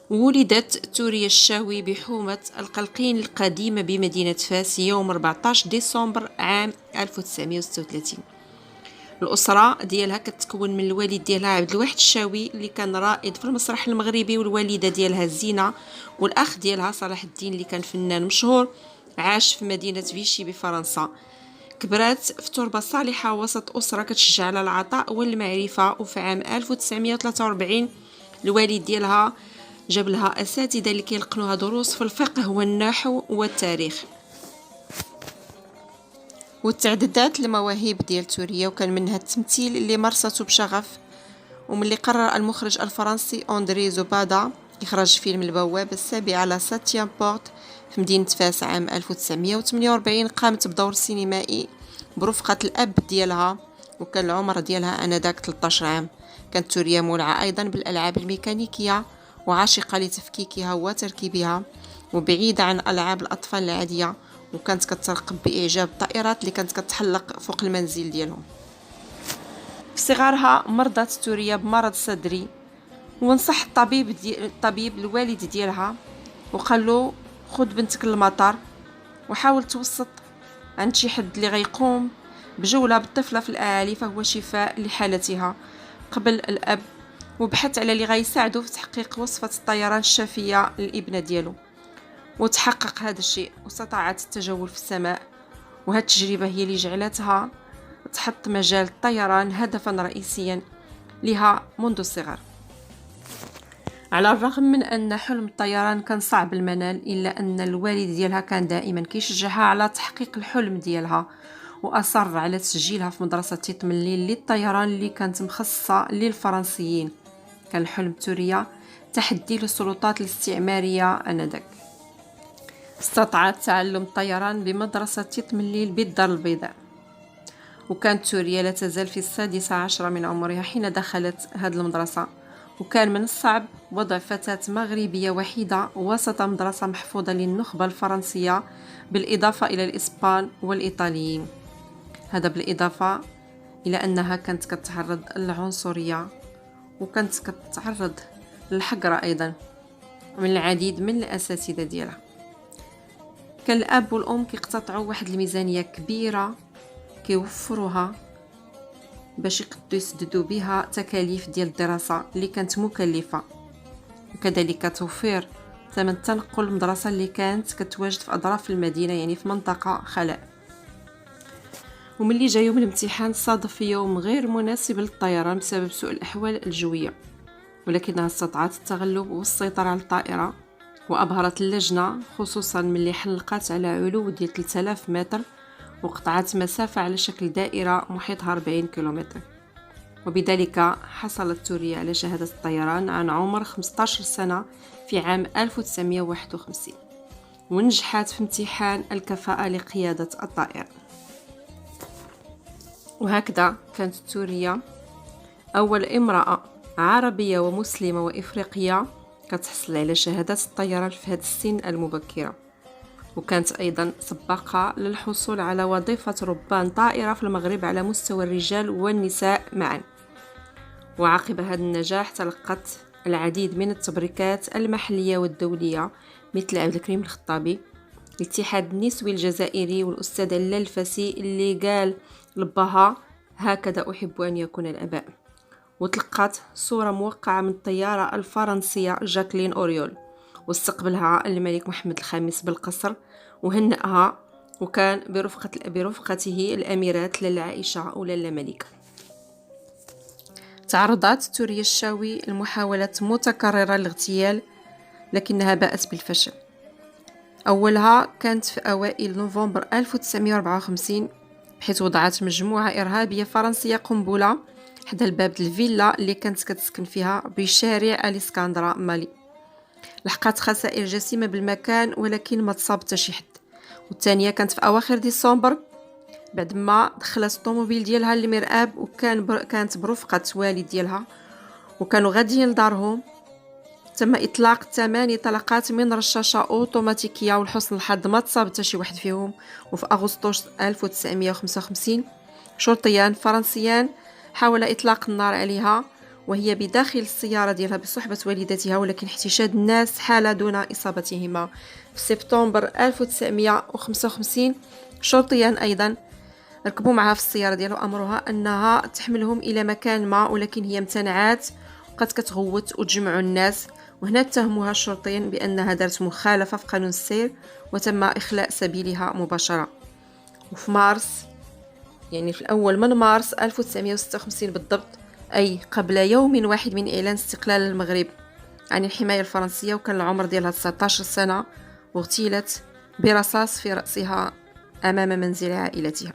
ولدت توريا الشاوي بحومة القلقين القديمة بمدينة فاس يوم 14 ديسمبر عام 1936. الأسرة ديالها كتكون من الوالد ديالها عبد الواحد الشاوي اللي كان رائد في المسرح المغربي، والوالدة ديالها زينة، والأخ ديالها صلاح الدين اللي كان فنان مشهور عاش في مدينة فيشي بفرنسا. كبرات في تربة صالحة وسط أسرة كتشجع على العطاء والمعرفة، وفي عام 1943 الوالد ديالها جاب لها أساتذة اللي كيلقنوها دروس في الفقه والنحو والتاريخ. وتعددت المواهب ديال توريا، وكان منها التمثيل اللي مارسته بشغف، وملي قرر المخرج الفرنسي أندري زوبادا إخراج فيلم البوابة السابعة على ساتيان بورت في مدينة فاس عام 1948 قامت بدور سينمائي برفقة الأب ديالها، وكان العمر ديالها آنذاك 13 عام. كانت توريا مولعة أيضا بالألعاب الميكانيكية وعاشقة لتفكيكها وتركيبها، وبعيدة عن ألعاب الأطفال العادية، وكانت كترقب بإعجاب الطائرات اللي كانت كتحلق فوق المنزل ديالهم. في صغارها مرضت توريا بمرض صدري، ونصح الطبيب الوالد ديالها وقال له خد بنتك للمطار وحاول توسط عند شي حد اللي غيقوم بجولة بالطفلة في الأعالي فهو شفاء لحالتها. قبل الأب وبحث على اللي غيساعده في تحقيق وصفة الطيران الشافية للابنة ديالو، وتحقق هذا الشيء واستطاعت التجول في السماء. وهذه التجربة هي اللي جعلتها تحط مجال الطيران هدفا رئيسيا لها منذ الصغر. على الرغم من أن حلم الطيران كان صعب المنال، إلا أن الوالد ديالها كان دائما كيشجعها على تحقيق الحلم ديالها، وأصر على تسجيلها في مدرسة تيتمليل للطيران اللي كانت مخصصة للفرنسيين. كان حلم توريا تحدي للسلطات الاستعمارية آنذاك. استطاعت تعلم الطيران بمدرسة تيتمليل بالدار البيضاء، وكانت توريا لا تزال في 16 من عمرها حين دخلت هذه المدرسة، وكان من الصعب وضع فتاة مغربية وحيدة وسط مدرسة محفوظة للنخبة الفرنسية، بالإضافة إلى الإسبان والإيطاليين. هذا بالإضافة إلى أنها كانت كتعرض للعنصرية، وكانت كتعرض للحقرة أيضا من العديد من الأساتذة ديالها. كان الأب والأم كيقتطعوا واحد الميزانية كبيرة كيوفروها باش يقدروا يسددوا بها تكاليف ديال الدراسة اللي كانت مكلفة، وكذلك توفير ثمن التنقل المدرسة اللي كانت كتواجد في أطراف المدينة، يعني في منطقة خلاء. وملي جا يوم الامتحان صادف في يوم غير مناسب للطيران بسبب سوء الأحوال الجوية، ولكنها استطاعت التغلب والسيطرة على الطائرة، وأبهرت اللجنة خصوصا ملي حلقت على علو ديال 3000 متر وقطعت مسافة على شكل دائرة محيطها 40 كيلومتر. وبذلك حصلت توريا على شهادة الطيران عن عمر 15 سنة في عام 1951، ونجحت في امتحان الكفاءة لقيادة الطائرة. وهكذا كانت توريا أول امرأة عربية ومسلمة وإفريقية كتحصل على شهادة الطيران في هذا السن المبكرة، وكانت أيضا سباقة للحصول على وظيفة ربان طائرة في المغرب على مستوى الرجال والنساء معا. وعقب هذا النجاح تلقت العديد من التبريكات المحلية والدولية مثل عبد الكريم الخطابي، الاتحاد النسوي الجزائري، والأستاذ علال الفاسي اللي قال لبها هكذا أحب أن يكون الأباء. وتلقت صورة موقعة من الطيارة الفرنسية جاكلين أوريول، واستقبلها الملك محمد الخامس بالقصر وهنأها، وكان برفقته الأميرات لاله عائشة ولاله ملكة. تعرضت توريا الشاوي لمحاولات متكررة للاغتيال، لكنها باءت بالفشل. أولها كانت في أوائل نوفمبر 1954، بحيث وضعت مجموعة إرهابية فرنسية قنبلة حدا الباب الفيلا اللي كانت كتسكن فيها بشارع الإسكندرة مالي. لحقت خسائر جسيمة بالمكان، ولكن ما تصاب حتى شي حد. والثانية كانت في أواخر ديسمبر بعد ما دخلت الطوموبيل ديالها للمرآب، كانت برفقة والد ديالها، وكانوا غاديين لدارهم. تم إطلاق 8 طلقات من رشاشة أوتوماتيكية، ولحسن الحظ ما تصاب حتى شي واحد فيهم. وفي أغسطس 1955 شرطيان فرنسيان حاول إطلاق النار عليها، وهي بداخل السيارة ديالها بصحبة والدتها، ولكن احتشاد الناس حال دون إصابتهما. في سبتمبر 1955 شرطيان أيضا ركبوا معها في السيارة ديالو، أمرها أنها تحملهم إلى مكان ما، ولكن هي امتنعت وبقات كتغوت وتجمعوا الناس، وهنا اتهموها الشرطيين بأنها دارت مخالفة في قانون السير وتم إخلاء سبيلها مباشرة. وفي مارس، يعني في الأول من مارس 1956 بالضبط، أي قبل يوم واحد من إعلان استقلال المغرب عن الحماية الفرنسية، وكان العمر ديالها 19 سنة، واغتيلت برصاص في رأسها أمام منزل عائلتها.